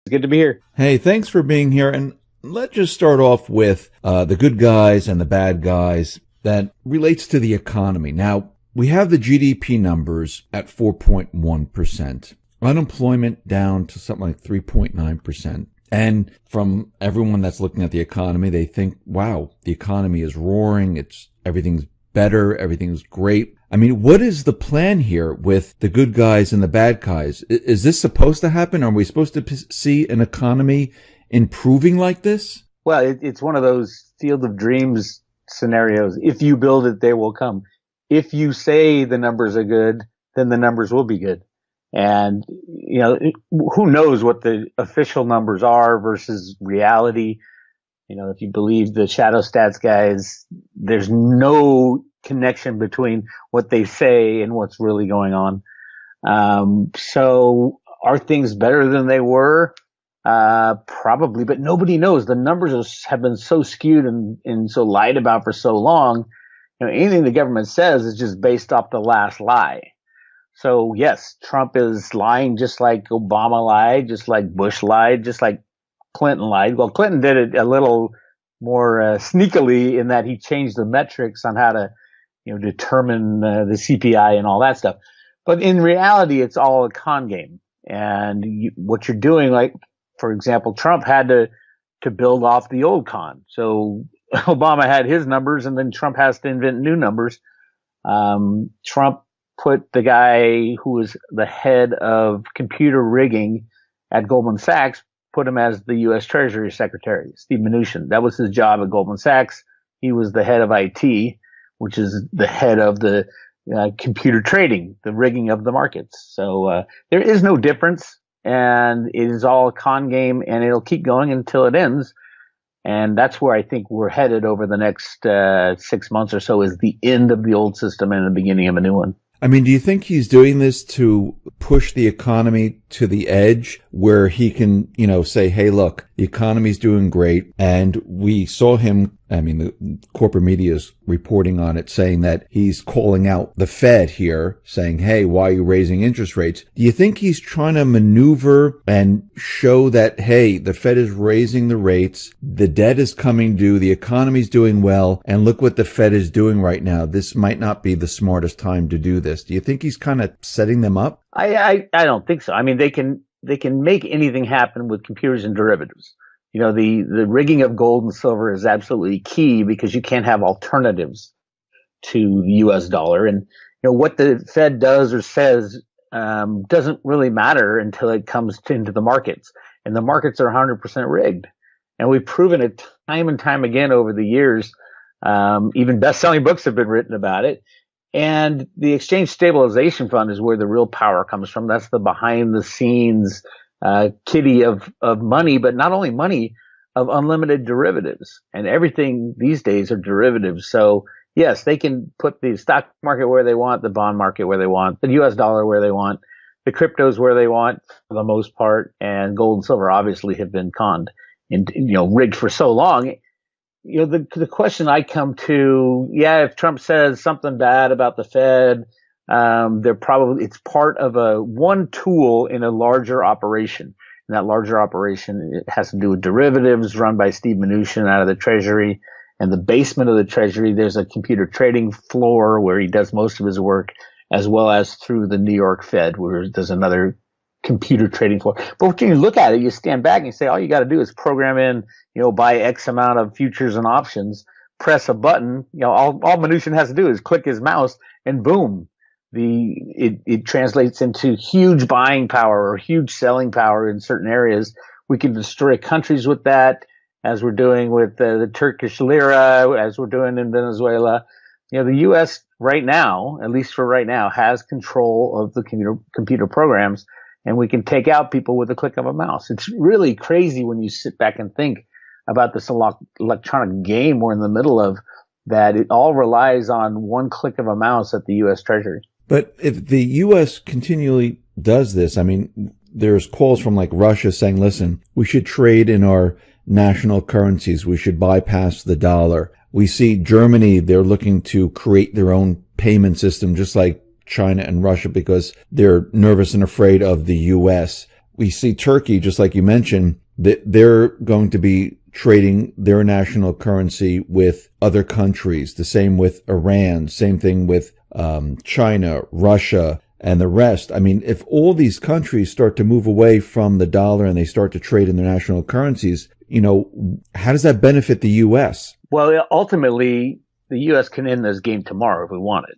Good to be here. Hey, thanks for being here. And let's just start off with the good guys and the bad guys that relates to the economy. Now, we have the GDP numbers at 4.1%, unemployment down to something like 3.9%. And from everyone that's looking at the economy, they think, wow, the economy is roaring. Everything's better. Everything's great. I mean, what is the plan here with the good guys and the bad guys? Is this supposed to happen? Are we supposed to see an economy improving like this? Well, it's one of those field of dreams scenarios. If you build it, they will come. If you say the numbers are good, then the numbers will be good. And, who knows what the official numbers are versus reality. If you believe the shadow stats guys, there's no connection between what they say and what's really going on. So are things better than they were? Probably, but nobody knows. The numbers have been so skewed and so lied about for so long. Anything the government says is just based off the last lie. So yes, Trump is lying just like Obama lied, just like Bush lied, just like Clinton lied. Well, Clinton did it a little more sneakily in that he changed the metrics on how to, determine the CPI and all that stuff. But in reality, it's all a con game. And what you're doing, like, for example, Trump had to build off the old con. So Obama had his numbers, and then Trump has to invent new numbers. Trump put the guy who was the head of computer rigging at Goldman Sachs, put him as the U.S. Treasury Secretary, Steve Mnuchin. That was his job at Goldman Sachs. He was the head of IT, which is the head of the computer trading, the rigging of the markets. So there is no difference, and it is all a con game, and it'll keep going until it ends. And that's where I think we're headed over the next 6 months or so, is the end of the old system and the beginning of a new one. I mean, do you think he's doing this to push the economy to the edge where he can, say, hey, look, the economy's doing great. And we saw him, the corporate media is reporting on it, saying that he's calling out the Fed here, saying, hey, why are you raising interest rates? Do you think he's trying to maneuver and show that, hey, the Fed is raising the rates, the debt is coming due, the economy's doing well, and look what the Fed is doing right now. This might not be the smartest time to do this. Do you think he's kind of setting them up? I don't think so. I mean, they can make anything happen with computers and derivatives. The rigging of gold and silver is absolutely key because you can't have alternatives to the U.S. dollar. And, what the Fed does or says doesn't really matter until it comes into the markets. And the markets are 100% rigged. And we've proven it time and time again over the years. Even best-selling books have been written about it. And the Exchange Stabilization Fund is where the real power comes from. That's the behind-the-scenes kitty of money, but not only money, of unlimited derivatives. And everything these days are derivatives. So yes, they can put the stock market where they want, the bond market where they want, the US dollar where they want, the cryptos where they want for the most part, and gold and silver obviously have been conned and rigged for so long. The question I come to, if Trump says something bad about the Fed, it's part of one tool in a larger operation. And that larger operation, it has to do with derivatives run by Steve Mnuchin out of the Treasury. And the basement of the Treasury, there's a computer trading floor where he does most of his work, as well as through the New York Fed, where there's another computer trading floor. But when you look at it, you stand back and you say, all you got to do is program in, buy X amount of futures and options, press a button. All Mnuchin has to do is click his mouse, and boom, it translates into huge buying power or huge selling power in certain areas. We can destroy countries with that, as we're doing with the Turkish lira, as we're doing in Venezuela. The U.S. right now, at least for right now, has control of the computer programs, and we can take out people with a click of a mouse. It's really crazy when you sit back and think about this electronic game we're in the middle of, that it all relies on one click of a mouse at the U.S. Treasury. But if the U.S. continually does this, there's calls from like Russia saying, listen, we should trade in our national currencies. We should bypass the dollar. We see Germany, they're looking to create their own payment system, just like China and Russia, because they're nervous and afraid of the U.S. we see Turkey, just like you mentioned, that they're going to be trading their national currency with other countries. The same with Iran, same thing with China, Russia, and the rest. I mean, if all these countries start to move away from the dollar and they start to trade in their national currencies, how does that benefit the U.S.? Well, ultimately, the U.S. can end this game tomorrow if we wanted.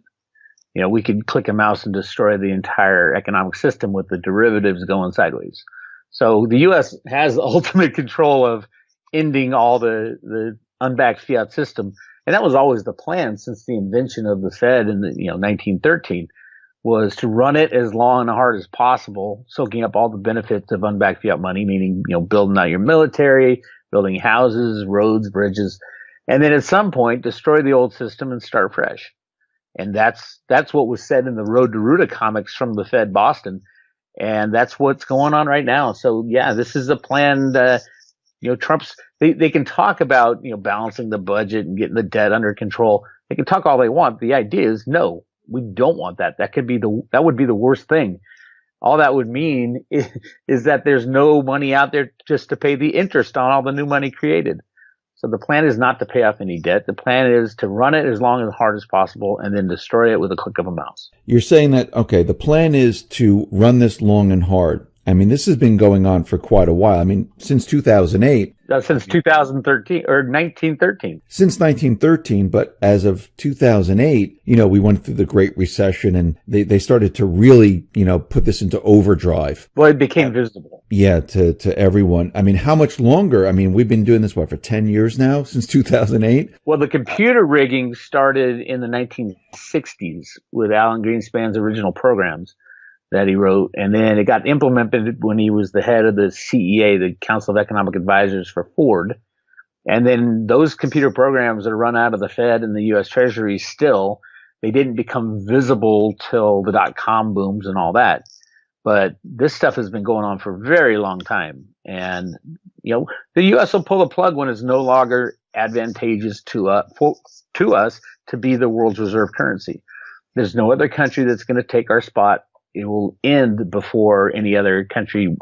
We could click a mouse and destroy the entire economic system with the derivatives going sideways. So the U.S. has ultimate control of ending all the unbacked fiat system. And that was always the plan since the invention of the Fed in 1913, was to run it as long and hard as possible, soaking up all the benefits of unbacked fiat money, meaning, building out your military, building houses, roads, bridges, and then at some point destroy the old system and start fresh. And that's what was said in the Road to Ruta comics from the Fed Boston. And that's what's going on right now. So yeah, this is a plan. Trump's, they can talk about, balancing the budget and getting the debt under control. They can talk all they want. The idea is no, we don't want that. That would be the worst thing. All that would mean is that there's no money out there just to pay the interest on all the new money created. So the plan is not to pay off any debt. The plan is to run it as long and hard as possible and then destroy it with a click of a mouse. You're saying that, okay, the plan is to run this long and hard. I mean, this has been going on for quite a while. I mean, since 2008. Since 2013 or 1913. Since 1913, but as of 2008, we went through the Great Recession and they started to really, put this into overdrive. Well, it became visible. Yeah, to everyone. I mean, how much longer? I mean, we've been doing this, for 10 years now, since 2008? Well, the computer rigging started in the 1960s with Alan Greenspan's original programs that he wrote, and then it got implemented when he was the head of the CEA, the Council of Economic Advisors for Ford. And then those computer programs that are run out of the Fed and the U.S. Treasury still, they didn't become visible till the dot-com booms and all that. But this stuff has been going on for a very long time. And, the U.S. will pull the plug when it's no longer advantageous to us to be the world's reserve currency. There's no other country that's going to take our spot. It will end before any other country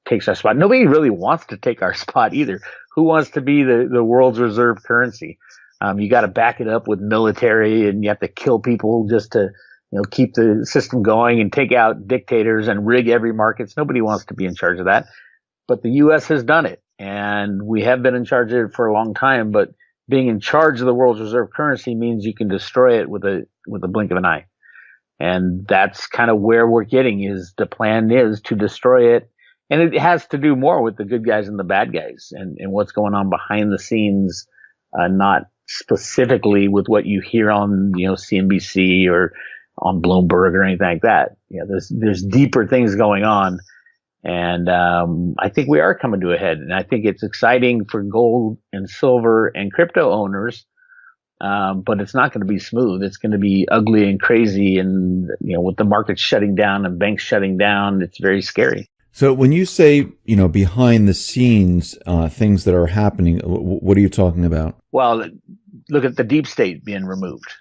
takes our spot. Nobody really wants to take our spot either. Who wants to be the world's reserve currency? You got to back it up with military, and you have to kill people just to, keep the system going and take out dictators and rig every market. Nobody wants to be in charge of that. But the U.S. has done it, and we have been in charge of it for a long time. But being in charge of the world's reserve currency means you can destroy it with a blink of an eye. And that's kind of where we're getting, is the plan is to destroy it. And it has to do more with the good guys and the bad guys and what's going on behind the scenes, not specifically with what you hear on, CNBC or on Bloomberg or anything like that. There's deeper things going on. And I think we are coming to a head. And I think it's exciting for gold and silver and crypto owners. But it's not going to be smooth. It's going to be ugly and crazy. And, with the market shutting down and banks shutting down, it's very scary. So when you say, behind the scenes, things that are happening, what are you talking about? Well, look at the deep state being removed.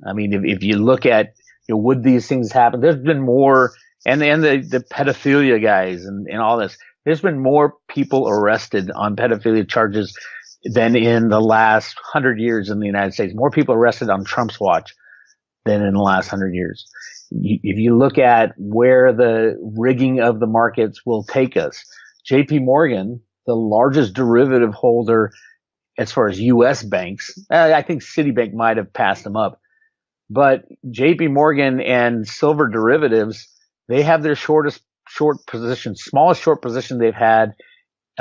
I mean, if you look at, would these things happen? There's been more, and the pedophilia guys and all this, there's been more people arrested on pedophilia charges than in the last 100 years in the United States. More people arrested on Trump's watch than in the last 100 years. If you look at where the rigging of the markets will take us, JP Morgan, the largest derivative holder as far as U.S. banks, I think Citibank might have passed them up, but JP Morgan and silver derivatives, they have their smallest short position they've had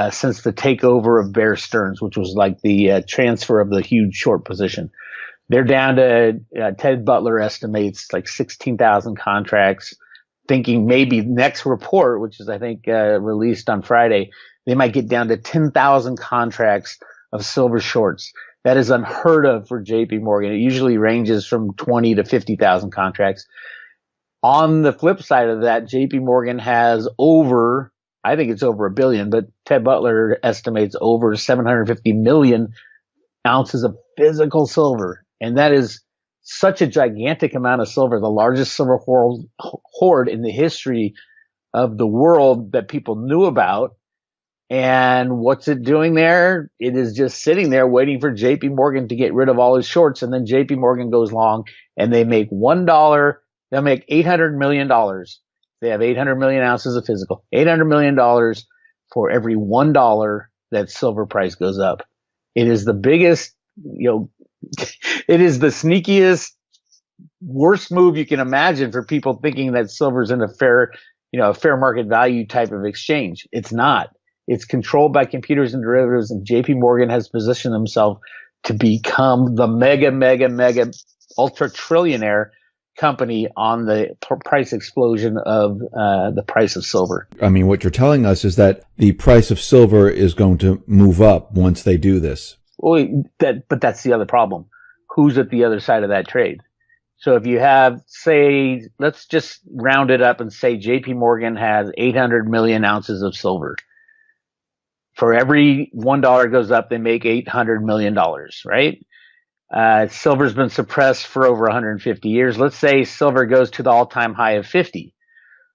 since the takeover of Bear Stearns, which was like the transfer of the huge short position. They're down to, Ted Butler estimates like 16,000 contracts, thinking maybe next report, which is I think released on Friday, they might get down to 10,000 contracts of silver shorts. That is unheard of for JP Morgan. It usually ranges from 20 to 50,000 contracts. On the flip side of that, JP Morgan has I think it's over $1 billion, but Ted Butler estimates over 750 million ounces of physical silver. And that is such a gigantic amount of silver, the largest silver hoard in the history of the world that people knew about. And what's it doing there? It is just sitting there waiting for JP Morgan to get rid of all his shorts. And then JP Morgan goes long and they make $1. They'll make $800 million. They have 800 million ounces of physical, $800 million for every $1 that silver price goes up. It is the biggest, it is the sneakiest, worst move you can imagine for people thinking that silver's in a fair market value type of exchange. It's not. It's controlled by computers and derivatives, and JP Morgan has positioned himself to become the mega ultra trillionaire company on the price explosion of the price of silver. I mean, what you're telling us is that the price of silver is going to move up once they do this. Well, but that's the other problem. Who's at the other side of that trade? So if you have, say, let's just round it up and say JP Morgan has 800 million ounces of silver. For every $1 goes up, they make $800 million, right? Silver's been suppressed for over 150 years. Let's say silver goes to the all-time high of 50.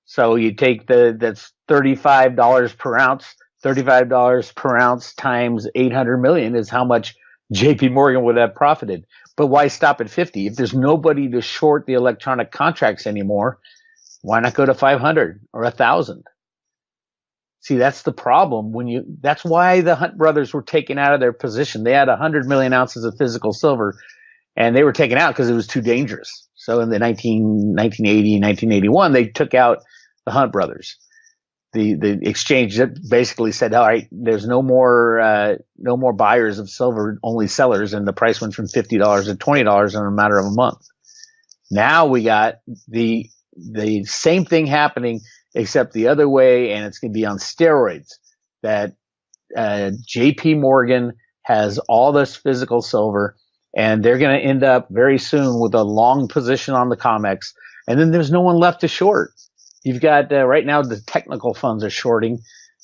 So you take that's $35 per ounce. $35 per ounce times 800 million is how much JP Morgan would have profited. But why stop at 50? If there's nobody to short the electronic contracts anymore, why not go to 500 or 1,000? See, that's the problem. That's why the Hunt brothers were taken out of their position. They had 100 million ounces of physical silver, and they were taken out because it was too dangerous. So in the 1980, 1981, they took out the Hunt brothers. The exchange basically said, all right, there's no more buyers of silver, only sellers, and the price went from $50 to $20 in a matter of a month. Now we got the same thing happening, except the other way, and it's going to be on steroids. That JP Morgan has all this physical silver, and they're going to end up very soon with a long position on the COMEX, and then there's no one left to short. You've got right now the technical funds are shorting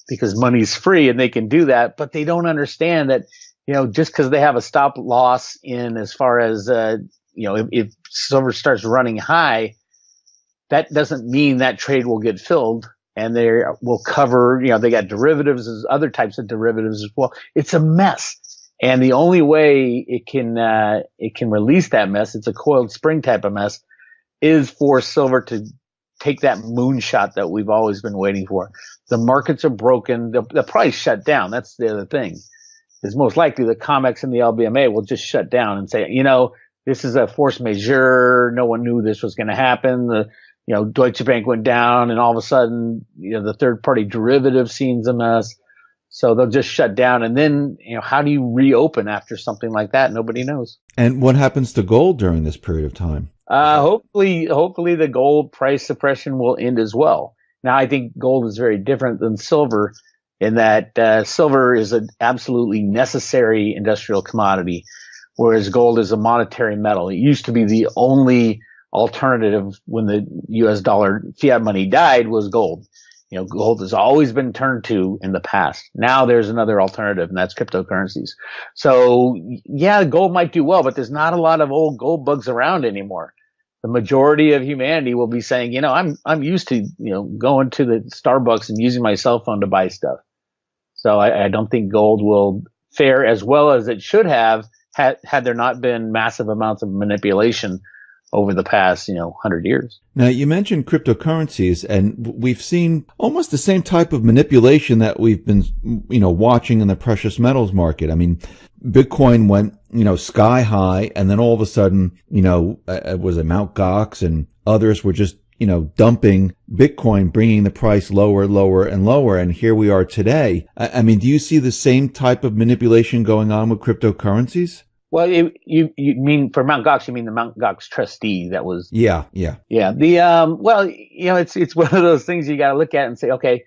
because money's free and they can do that, but they don't understand that just because they have a stop loss in as far as if silver starts running high, that doesn't mean that trade will get filled and they will cover. They got derivatives, other types of derivatives as well. It's a mess, and the only way it can release that mess, it's a coiled spring type of mess, is for silver to take that moonshot that we've always been waiting for. The markets are broken. The price shut down. That's the other thing. Is most likely the COMEX and the LBMA will just shut down and say, this is a force majeure. No one knew this was going to happen. Deutsche Bank went down, and all of a sudden, the third party derivative scene's a mess. So they'll just shut down. And then, how do you reopen after something like that? Nobody knows. And what happens to gold during this period of time? Hopefully the gold price suppression will end as well. Now, I think gold is very different than silver in that silver is an absolutely necessary industrial commodity, whereas gold is a monetary metal. It used to be the only alternative when the U.S. dollar fiat money died was gold. Gold has always been turned to in the past. Now there's another alternative, and that's cryptocurrencies. So yeah, gold might do well, but there's not a lot of old gold bugs around anymore. The majority of humanity will be saying, I'm used to, going to the Starbucks and using my cell phone to buy stuff. So I don't think gold will fare as well as it should have had there not been massive amounts of manipulation over the past, 100 years. Now, you mentioned cryptocurrencies, and we've seen almost the same type of manipulation that we've been, watching in the precious metals market. I mean, Bitcoin went, sky high, and then all of a sudden, was it Mt. Gox and others were just, dumping Bitcoin, bringing the price lower, lower, and lower. And here we are today. I mean, do you see the same type of manipulation going on with cryptocurrencies? Well, you mean for Mt. Gox, you mean the Mt. Gox trustee that was. Yeah. The, it's one of those things you got to look at and say, okay,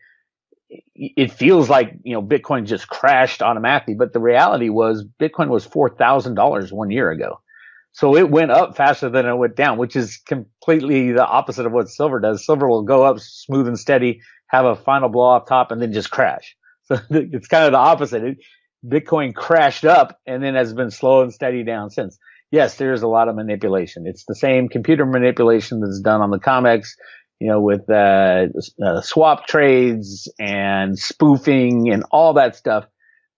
it feels like, Bitcoin just crashed automatically, but the reality was Bitcoin was $4,000 1 year ago. So it went up faster than it went down, which is completely the opposite of what silver does. Silver will go up smooth and steady, have a final blow off top, and then just crash. So it's kind of the opposite. Bitcoin crashed up and then has been slow and steady down since. Yes, there's a lot of manipulation. It's the same computer manipulation that's done on the COMEX. with swap trades and spoofing and all that stuff.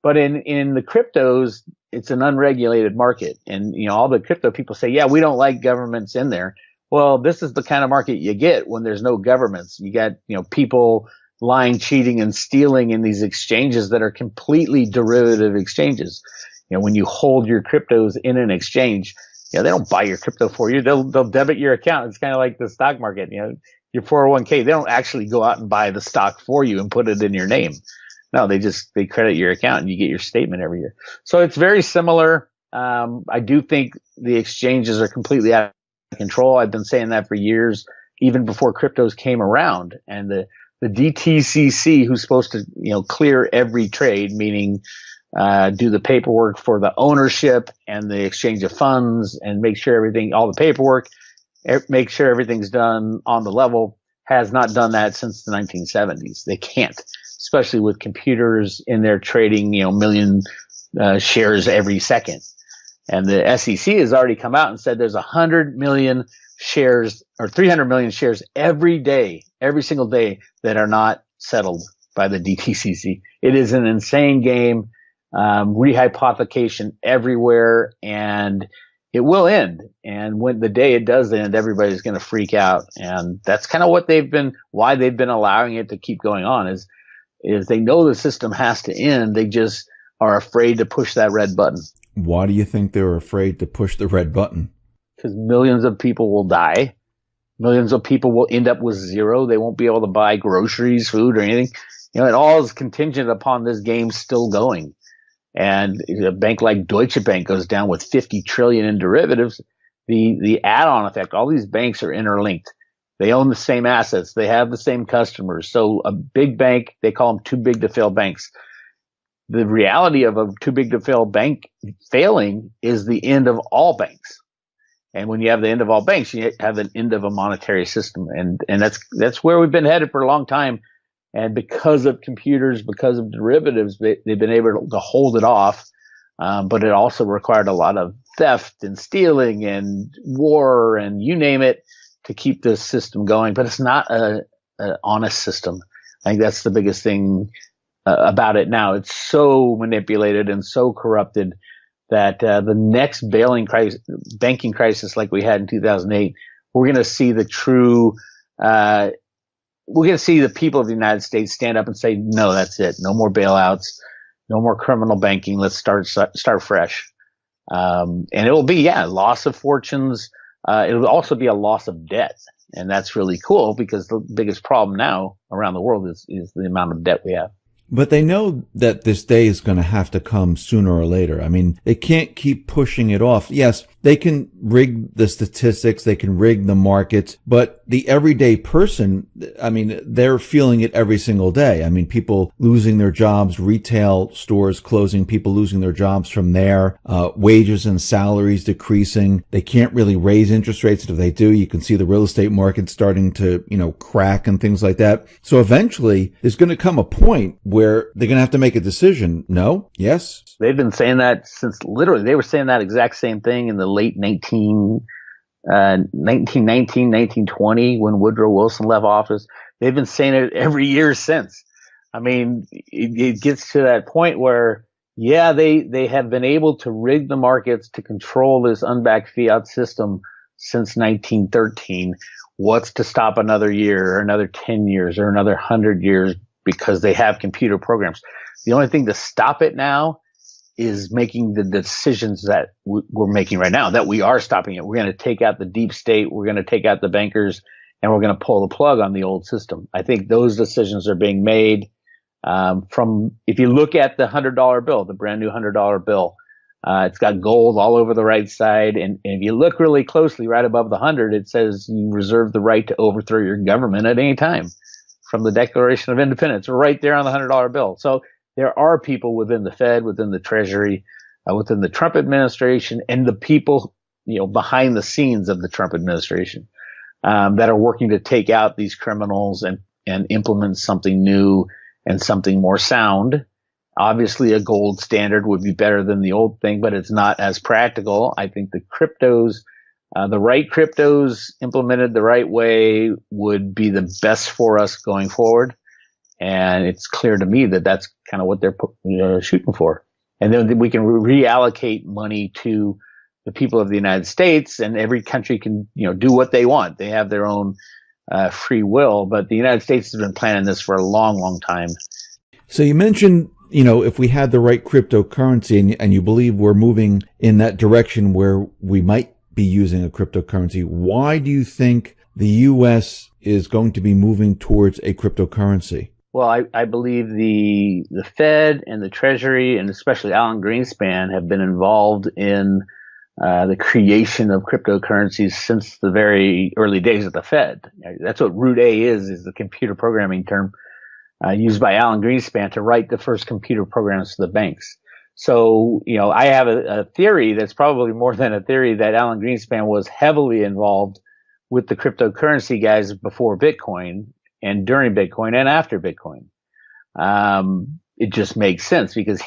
But in the cryptos, it's an unregulated market. And, all the crypto people say, yeah, we don't like governments in there. Well, this is the kind of market you get when there's no governments. You got, people lying, cheating, and stealing in these exchanges that are completely derivative exchanges. When you hold your cryptos in an exchange, they don't buy your crypto for you. They'll debit your account. It's kind of like the stock market. Your 401k, they don't actually go out and buy the stock for you and put it in your name. No, they credit your account and you get your statement every year. So it's very similar. I do think the exchanges are completely out of control. I've been saying that for years, even before cryptos came around. And the DTCC, who's supposed to, clear every trade, meaning do the paperwork for the ownership and the exchange of funds and make sure all the paperwork, make sure everything's done on the level, has not done that since the 1970s. They can't, especially with computers in there trading, million shares every second. And the SEC has already come out and said there's 100 million shares or 300 million shares every day, every single day, that are not settled by the DTCC. It is an insane game, rehypothecation everywhere, and it will end. And when the day it does end, everybody's going to freak out. And that's kind of why they've been allowing it to keep going on is they know the system has to end. They just are afraid to push that red button. Why do you think they're afraid to push the red button? Because millions of people will die. Millions of people will end up with zero. They won't be able to buy groceries, food, or anything. It all is contingent upon this game still going. And a bank like Deutsche Bank goes down with 50 trillion in derivatives. The add-on effect, all these banks are interlinked. They own the same assets. They have the same customers. So a big bank, they call them too big to fail banks. The reality of a too big to fail bank failing is the end of all banks. And when you have the end of all banks, you have an end of a monetary system. And that's where we've been headed for a long time. And because of computers, because of derivatives, they've been able to hold it off. But it also required a lot of theft and stealing and war and you name it to keep this system going. But it's not an honest system. I think that's the biggest thing about it now. It's so manipulated and so corrupted that the next banking crisis like we had in 2008, we're going to see the true we're going to see the people of the United States stand up and say, no, that's it. No more bailouts, no more criminal banking. Let's start fresh. And it will be, loss of fortunes. It will also be a loss of debt. And that's really cool because the biggest problem now around the world is the amount of debt we have. But they know that this day is going to have to come sooner or later. I mean, they can't keep pushing it off. Yes, they can rig the statistics, they can rig the markets, but the everyday person, I mean, they're feeling it every single day. I mean, people losing their jobs, retail stores closing, people losing their jobs from there, wages and salaries decreasing. They can't really raise interest rates. If they do, you can see the real estate market starting to, crack and things like that. So eventually there's going to come a point where they're going to have to make a decision. No? Yes? They've been saying that since literally, they were saying that exact same thing in the late 1920 when Woodrow Wilson left office. They've been saying it every year since. I mean, it gets to that point where, they have been able to rig the markets to control this unbacked fiat system since 1913. What's to stop another year or another 10 years or another 100 years? Because they have computer programs. The only thing to stop it now is making the decisions that we're making right now, that we are stopping it. We're going to take out the deep state. We're going to take out the bankers and we're going to pull the plug on the old system. I think those decisions are being made if you look at the $100 bill, the brand new $100 bill, it's got gold all over the right side. And if you look really closely right above the 100, it says you reserve the right to overthrow your government at any time. From the Declaration of Independence, right there on the $100 bill. So there are people within the Fed, within the Treasury, within the Trump administration, and the people, behind the scenes of the Trump administration, that are working to take out these criminals and implement something new and something more sound. Obviously, a gold standard would be better than the old thing, but it's not as practical. I think the cryptos The right cryptos implemented the right way would be the best for us going forward. And it's clear to me that that's kind of what they're shooting for. And then we can reallocate money to the people of the United States, and every country can, do what they want. They have their own free will, but the United States has been planning this for a long, long time. So you mentioned, if we had the right cryptocurrency and you believe we're moving in that direction where we might be using a cryptocurrency, why do you think the U.S. is going to be moving towards a cryptocurrency? Well, I believe the Fed and the Treasury, and especially Alan Greenspan, have been involved in the creation of cryptocurrencies since the very early days of the Fed. That's what Root A is the computer programming term used by Alan Greenspan to write the first computer programs for the banks. So, I have a theory that's probably more than a theory that Alan Greenspan was heavily involved with the cryptocurrency guys before Bitcoin and during Bitcoin and after Bitcoin. It just makes sense because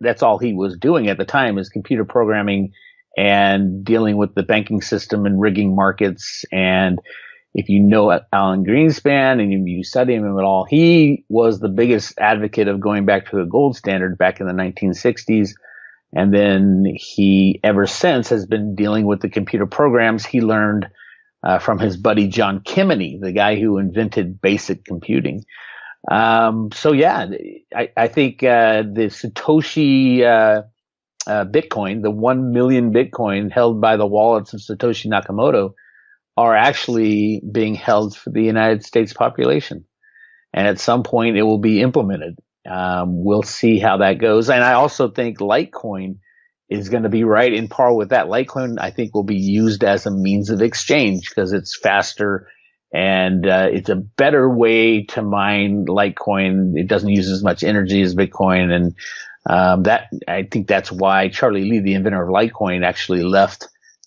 that's all he was doing at the time, is computer programming and dealing with the banking system and rigging markets. And if you know Alan Greenspan and you study him at all, he was the biggest advocate of going back to the gold standard back in the 1960s. And then he, ever since, has been dealing with the computer programs he learned from his buddy John Kemeny, the guy who invented basic computing. So yeah, I think the Satoshi Bitcoin, the 1 million Bitcoin held by the wallets of Satoshi Nakamoto, are actually being held for the United States population. And at some point it will be implemented. We'll see how that goes. And I also think Litecoin is going to be right in par with that. Litecoin, I think, will be used as a means of exchange because it's faster and it's a better way to mine Litecoin. It doesn't use as much energy as Bitcoin. And I think that's why Charlie Lee, the inventor of Litecoin, actually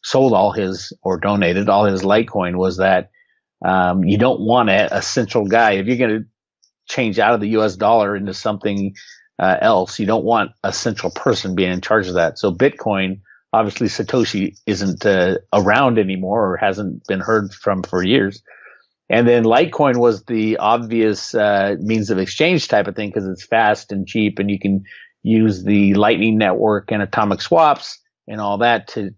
sold all his, or donated all his Litecoin, was that you don't want a central guy. If you're going to change out of the US dollar into something else, you don't want a central person being in charge of that. So Bitcoin, obviously Satoshi isn't around anymore, or hasn't been heard from for years. And then Litecoin was the obvious means of exchange type of thing because it's fast and cheap, and you can use the Lightning Network and atomic swaps and all that to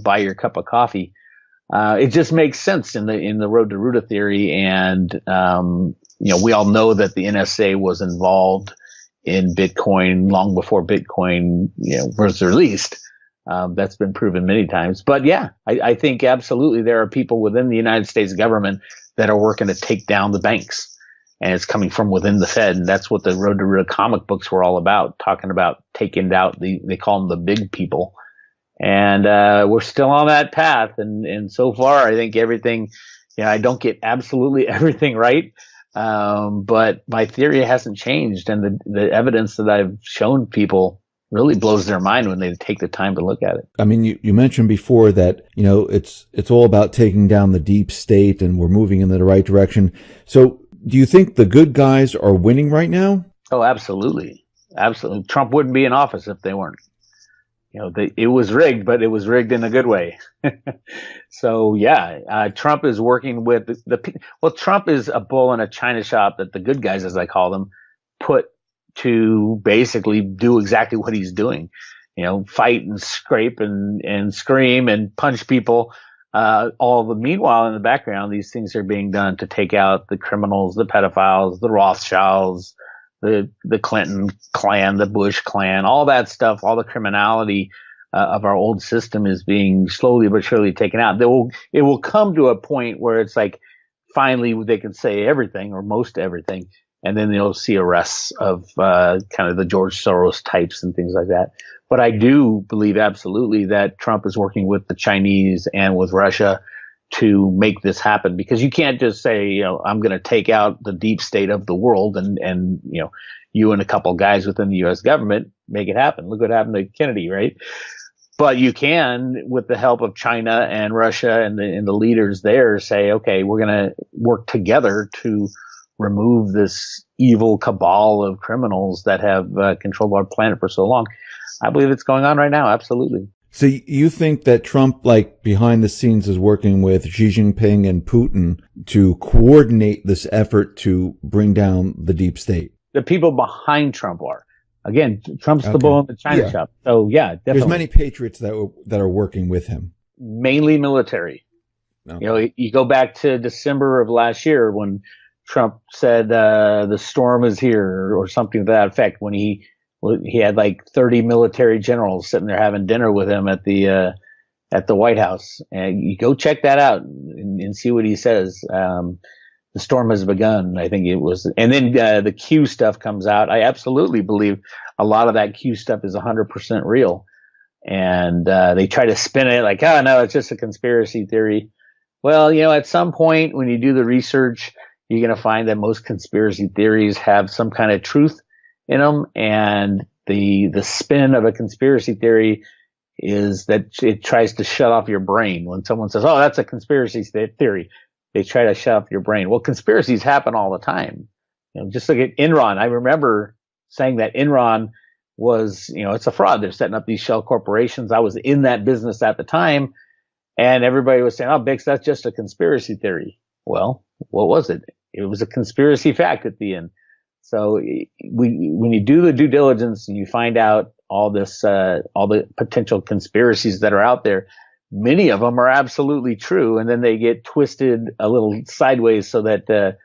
buy your cup of coffee. It just makes sense in the road to Ruta theory. And, we all know that the NSA was involved in Bitcoin long before Bitcoin, was released. That's been proven many times. But yeah, I think absolutely there are people within the United States government that are working to take down the banks. And it's coming from within the Fed. And that's what the Road to Ruta comic books were all about, talking about taking out they call them the big people. And we're still on that path. And so far, I think everything, I don't get absolutely everything right. But my theory hasn't changed. And the evidence that I've shown people really blows their mind when they take the time to look at it. I mean, you mentioned before that, it's all about taking down the deep state, and we're moving in the right direction. So do you think the good guys are winning right now? Oh, absolutely. Absolutely. Trump wouldn't be in office if they weren't. It was rigged, but it was rigged in a good way. So yeah, Trump is working with Trump is a bull in a china shop that the good guys, as I call them, put to basically do exactly what he's doing. Fight and scrape and scream and punch people. Meanwhile, in the background, these things are being done to take out the criminals, the pedophiles, the Rothschilds, the Clinton clan, the Bush clan, all that stuff, all the criminality of our old system is being slowly but surely taken out. It will come to a point where it's like finally they can say everything or most everything, and then they'll see arrests of kind of the George Soros types and things like that. But I do believe absolutely that Trump is working with the Chinese and with Russia to make this happen, because you can't just say, I'm going to take out the deep state of the world and you and a couple guys within the U.S. government make it happen. Look what happened to Kennedy, right? But you can, with the help of China and Russia and the leaders there, say, okay, we're going to work together to remove this evil cabal of criminals that have controlled our planet for so long. I believe it's going on right now. Absolutely. So you think that Trump, like behind the scenes, is working with Xi Jinping and Putin to coordinate this effort to bring down the deep state? The people behind Trump are. Again, Trump's the Okay. bull in the china Yeah. shop. So yeah, There's definitely. many patriots that are working with him. Mainly military. Okay. You go back to December of last year when Trump said the storm is here or something to that effect. When he had like 30 military generals sitting there having dinner with him at the White House, and you go check that out and see what he says. The storm has begun. I think it was, and then the Q stuff comes out. I absolutely believe a lot of that Q stuff is 100% real, and they try to spin it like, oh no, it's just a conspiracy theory. Well, at some point when you do the research, you're going to find that most conspiracy theories have some kind of truth in them. And the spin of a conspiracy theory is that it tries to shut off your brain. When someone says, oh, that's a conspiracy theory, they try to shut off your brain. Well, conspiracies happen all the time. Just look at Enron. I remember saying that Enron was, it's a fraud. They're setting up these shell corporations. I was in that business at the time. And everybody was saying, oh, Bix, that's just a conspiracy theory. Well, what was it? It was a conspiracy fact at the end. So when you do the due diligence and you find out all the potential conspiracies that are out there, many of them are absolutely true. And then they get twisted a little sideways so that,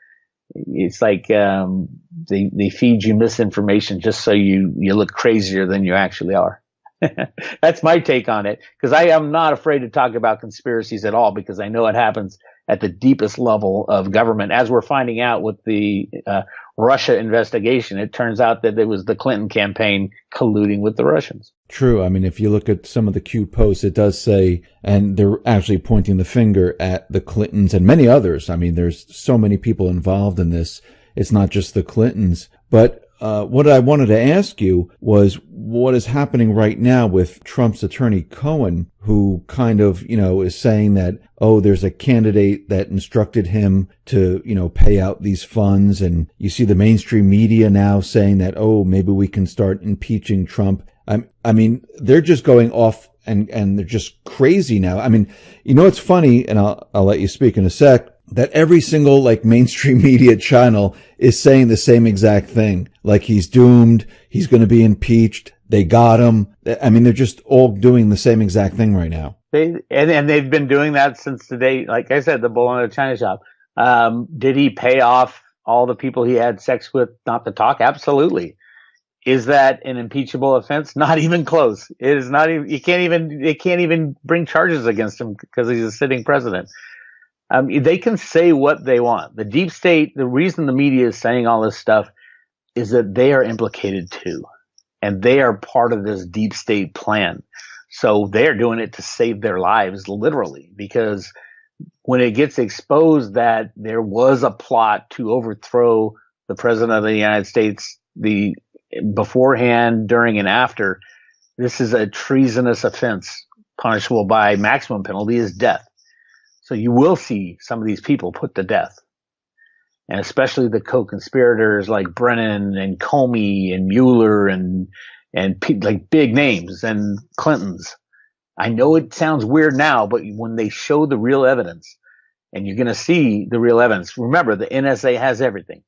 it's like, they feed you misinformation just so you look crazier than you actually are. That's my take on it, because I am not afraid to talk about conspiracies at all, because I know it happens at the deepest level of government. As we're finding out with the Russia investigation, it turns out that it was the Clinton campaign colluding with the Russians. True. I mean, if you look at some of the Q posts, it does say, and they're actually pointing the finger at the Clintons and many others. I mean, there's so many people involved in this. It's not just the Clintons. But what I wanted to ask you was what is happening right now with Trump's attorney Cohen, who kind of, is saying that, oh, there's a candidate that instructed him to, pay out these funds. And you see the mainstream media now saying that, oh, maybe we can start impeaching Trump. I mean, they're just going off and they're just crazy now. I mean, it's funny, and I'll let you speak in a sec, that every single mainstream media channel is saying the same exact thing. Like he's doomed. He's going to be impeached. They got him. I mean, they're just all doing the same exact thing right now. And they've been doing that since the day, like I said, the bull in the china shop. Did he pay off all the people he had sex with not to talk? Absolutely. Is that an impeachable offense? Not even close. It is not even, they can't even bring charges against him because he's a sitting president. They can say what they want. The deep state, the reason the media is saying all this stuff is that they are implicated too. And they are part of this deep state plan. So they're doing it to save their lives, literally, because when it gets exposed that there was a plot to overthrow the president of the United States, the beforehand, during, and after, this is a treasonous offense punishable by maximum penalty is death. So you will see some of these people put to death, and especially the co-conspirators like Brennan and Comey and Mueller and like big names and Clintons. I know it sounds weird now, but when they show the real evidence, and you're going to see the real evidence, remember the NSA has everything.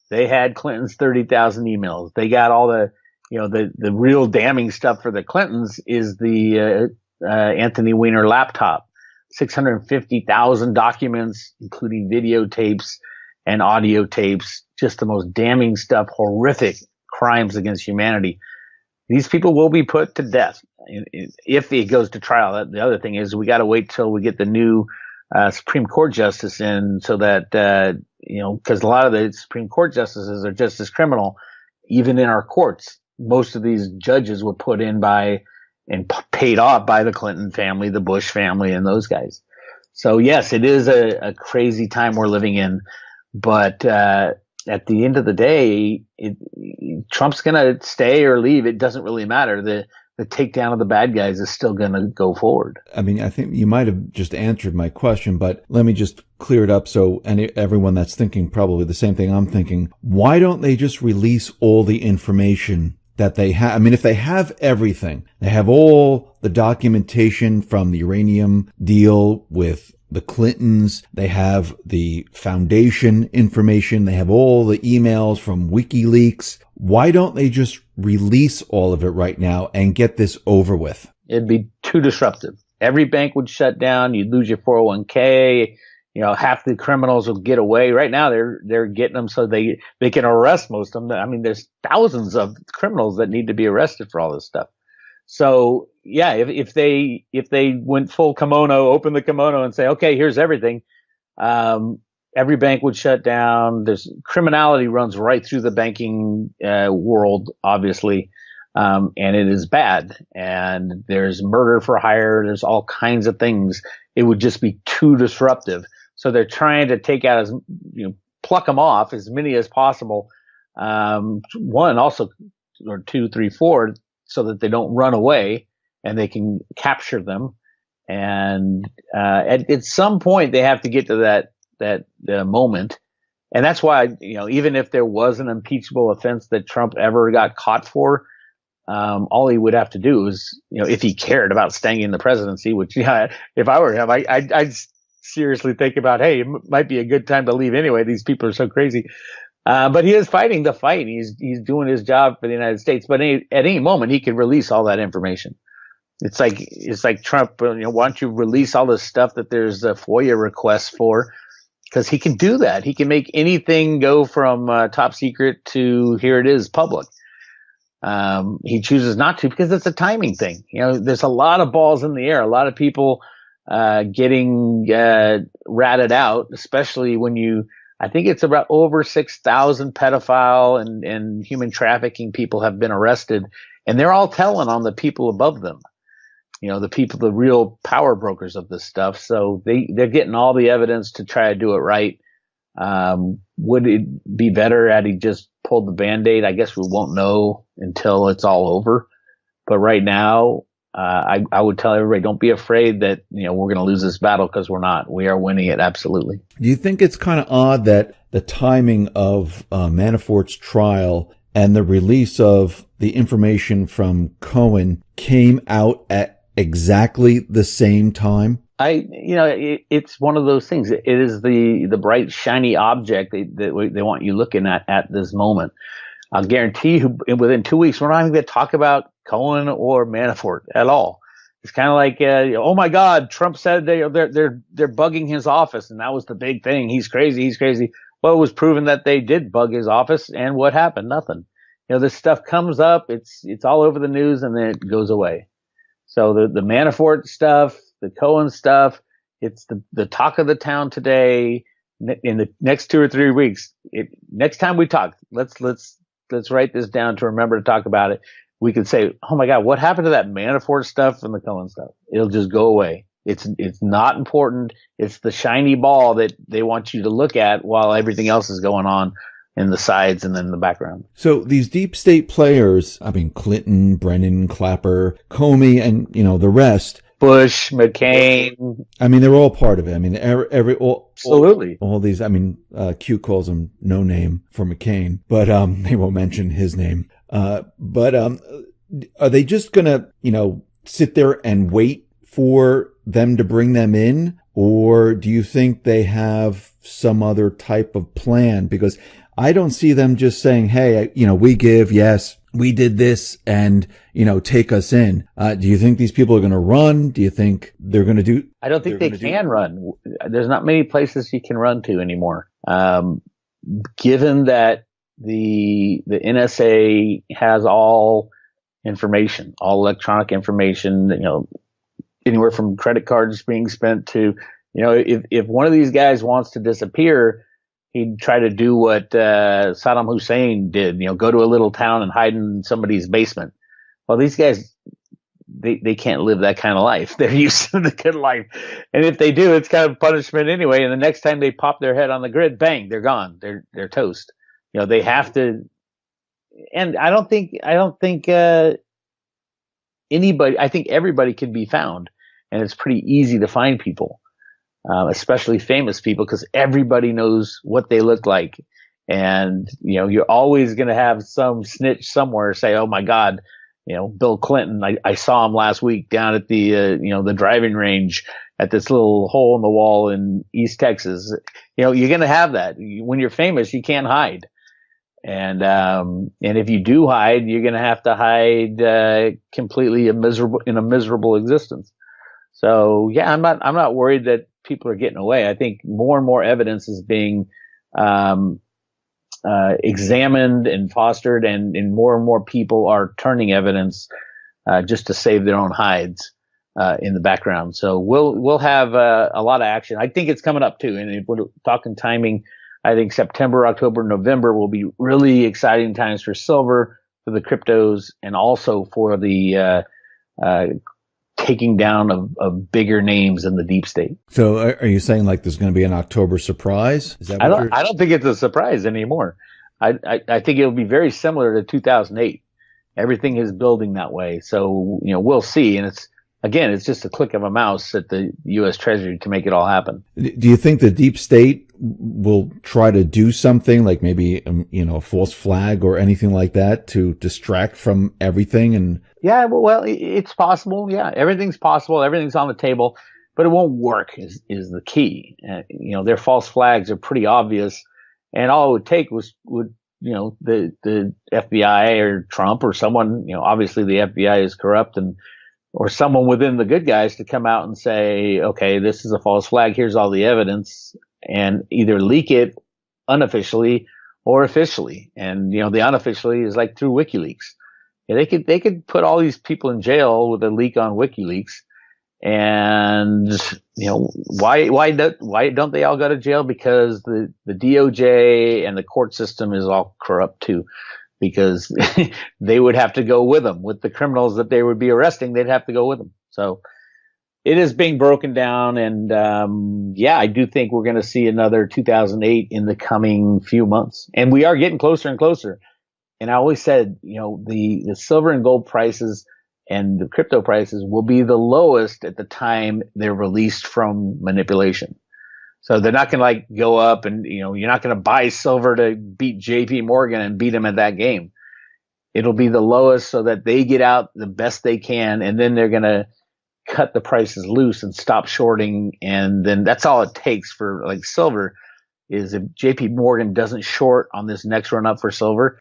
They had Clinton's 30,000 emails. They got all the, the real damning stuff for the Clintons is the Anthony Weiner laptop. 650,000 documents, including videotapes and audio tapes, just the most damning stuff, horrific crimes against humanity. These people will be put to death if it goes to trial. The other thing is we got to wait till we get the new Supreme Court justice in, so that, because a lot of the Supreme Court justices are just as criminal, even in our courts. Most of these judges were put in by and paid off by the Clinton family, the Bush family, and those guys. So yes, it is a crazy time we're living in, but at the end of the day, Trump's going to stay or leave. It doesn't really matter. The takedown of the bad guys is still going to go forward. I mean, I think you might have just answered my question, but let me just clear it up so everyone that's thinking probably the same thing I'm thinking. Why don't they just release all the information that they have, I mean, if they have everything, they have all the documentation from the uranium deal with the Clintons, they have the foundation information, they have all the emails from WikiLeaks. Why don't they just release all of it right now and get this over with? It'd be too disruptive. Every bank would shut down. You'd lose your 401k. Half the criminals will get away. Right now, they're getting them so they can arrest most of them. I mean, there's thousands of criminals that need to be arrested for all this stuff. So yeah, if they went full kimono, open the kimono and say, okay, here's everything, every bank would shut down. There's criminality runs right through the banking world, obviously. And it is bad, and there's murder for hire. There's all kinds of things. It would just be too disruptive. So they're trying to take out pluck them off as many as possible. One also, or two, three, four, so that they don't run away and they can capture them. And, at some point they have to get to that moment. And that's why, even if there was an impeachable offense that Trump ever got caught for, all he would have to do is, if he cared about staying in the presidency, which, if I were him, I'd seriously think about, hey, it might be a good time to leave anyway. These people are so crazy. But he is fighting the fight. He's doing his job for the United States. But at any moment, he could release all that information. It's like Trump, why don't you release all this stuff that there's a FOIA request for? Because he can do that. He can make anything go from top secret to here it is public. He chooses not to because it's a timing thing. There's a lot of balls in the air, a lot of people getting ratted out, especially when I think it's about over 6,000 pedophile and human trafficking people have been arrested, and they're all telling on the people above them. The real power brokers of this stuff. So they're getting all the evidence to try to do it right. Would it be better had he just pulled the Band-Aid? I guess we won't know until it's all over. But right now, I would tell everybody, don't be afraid that, we're going to lose this battle, because we're not. We are winning it. Absolutely. Do you think it's kind of odd that the timing of Manafort's trial and the release of the information from Cohen came out at exactly the same time? It's one of those things. It is the bright, shiny object that they want you looking at this moment. I'll guarantee you within 2 weeks, we're not even going to talk about Cohen or Manafort at all. It's kind of like, oh my God, Trump said they're bugging his office, and that was the big thing. He's crazy. He's crazy. Well, it was proven that they did bug his office, and what happened? Nothing. This stuff comes up. It's all over the news, and then it goes away. So the Manafort stuff, the Cohen stuff, it's the talk of the town today. In the next 2 or 3 weeks, next time we talk, let's write this down to remember to talk about it. We could say, oh my God, what happened to that Manafort stuff and the Cohen stuff? It'll just go away. It's not important. It's the shiny ball that they want you to look at while everything else is going on in the sides and then in the background. So these deep state players, Clinton, Brennan, Clapper, Comey, and, the rest. Bush, McCain. They're all part of it. Absolutely. All these, Q calls him no name for McCain, but, they won't mention his name. But are they just gonna, sit there and wait for them to bring them in? Or do you think they have some other type of plan? Because I don't see them just saying, hey, we give, yes, we did this, and, take us in. Do you think these people are going to run? Do you think they're going to do? I don't think they can run. There's not many places you can run to anymore. Given that the NSA has all information, all electronic information, anywhere from credit cards being spent to, if one of these guys wants to disappear, he'd try to do what Saddam Hussein did, go to a little town and hide in somebody's basement. Well, these guys, they can't live that kind of life. They're used to the good life. And if they do, it's kind of punishment anyway. And the next time they pop their head on the grid, bang, they're gone. They're toast. They have to. And I don't think anybody, I think everybody can be found, and it's pretty easy to find people. Especially famous people, because everybody knows what they look like. And, you're always going to have some snitch somewhere say, oh my God, Bill Clinton, I saw him last week down at the, the driving range at this little hole in the wall in East Texas. You're going to have that. When you're famous, you can't hide. And if you do hide, you're going to have to hide, completely in a miserable existence. So yeah, I'm not worried that people are getting away. I think more and more evidence is being, examined and fostered, and more and more people are turning evidence just to save their own hides in the background. So we'll have a lot of action. I think it's coming up too. And if we're talking timing, I think September, October, November will be really exciting times for silver, for the cryptos, and also for the taking down of bigger names in the deep state. So are you saying like there's going to be an October surprise? Is that what I don't think it's a surprise anymore. I think it'll be very similar to 2008. Everything is building that way. So, we'll see. And it's just a click of a mouse at the U.S. Treasury to make it all happen. Do you think the deep state will try to do something like maybe, a false flag or anything like that to distract from everything? And yeah, well, it's possible. Yeah, everything's possible. Everything's on the table, but it won't work is the key. Their false flags are pretty obvious. And all it would take would the FBI or Trump or someone, obviously the FBI is corrupt, or someone within the good guys to come out and say, okay, this is a false flag. Here's all the evidence, and either leak it unofficially or officially. And, the unofficially is like through WikiLeaks. Yeah, they could put all these people in jail with a leak on WikiLeaks. And, why don't they all go to jail? Because the DOJ and the court system is all corrupt too, because they would have to go with them. With the criminals that they would be arresting, they'd have to go with them. So it is being broken down. And, I do think we're going to see another 2008 in the coming few months. And we are getting closer and closer. And I always said, the silver and gold prices and the crypto prices will be the lowest at the time they're released from manipulation. So they're not going to go up and, you're not going to buy silver to beat JP Morgan and beat them at that game. It'll be the lowest so that they get out the best they can. And then they're going to cut the prices loose and stop shorting. And then that's all it takes for silver is if JP Morgan doesn't short on this next run up for silver,